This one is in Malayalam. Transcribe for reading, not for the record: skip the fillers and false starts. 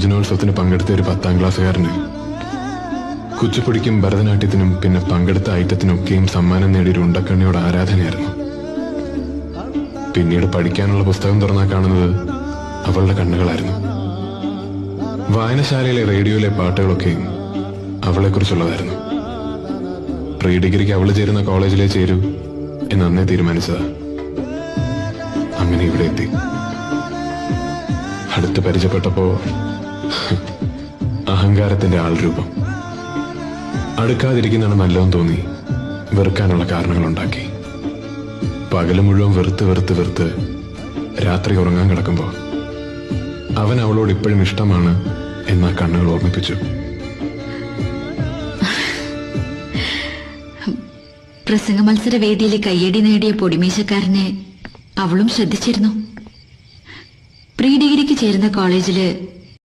യുവജനോത്സവത്തിന് പങ്കെടുത്ത ഒരു 10ാം ക്ലാസ്സുകാരന് കുച്ചിപ്പുടിക്കും ഭരതനാട്യത്തിനും പിന്നെ പങ്കെടുത്ത ഐറ്റത്തിനൊക്കെയും സമ്മാനം നേടിയൊരു ഉണ്ടക്കണ്ണിയോട് ആരാധനയായിരുന്നു. പിന്നീട് പഠിക്കാനുള്ള പുസ്തകം തുറന്നാ കാണുന്നത് അവളുടെ കണ്ണുകളായിരുന്നു. വായനശാലയിലെ റേഡിയോയിലെ പാട്ടുകളൊക്കെയും അവളെക്കുറിച്ചുള്ളതായിരുന്നു. പ്രീ ഡിഗ്രിക്ക് അവള് ചേരുന്ന കോളേജിലേ ചേരൂ എന്ന് അന്നേ തീരുമാനിച്ചതാ. അങ്ങനെ ഇവിടെ എത്തി. അടുത്ത് പരിചയപ്പെട്ടപ്പോ അഹങ്കാരത്തിന്റെ ആൾരൂപം. അടുക്കാതിരിക്കുന്നതാണ് നല്ലതെന്ന് തോന്നി വെറുക്കാനുള്ള കാരണങ്ങളുണ്ടാക്കി. പകല് മുഴുവൻ വെറുത്ത് വെറുത്ത് വെറുത്ത് രാത്രി ഉറങ്ങാൻ കിടക്കുമ്പോ അവൻ അവളോട് ഇപ്പോഴും ഇഷ്ടമാണ് എന്നാ കണ്ണുകൾ ഓർമ്മിപ്പിച്ചു. പ്രസംഗ മത്സര വേദിയിലെ കയ്യടി നേടിയ പൊടിമീശക്കാരനെ അവളും ശ്രദ്ധിച്ചിരുന്നു. പ്രീ ഡിഗ്രിക്ക് ചേരുന്ന കോളേജില്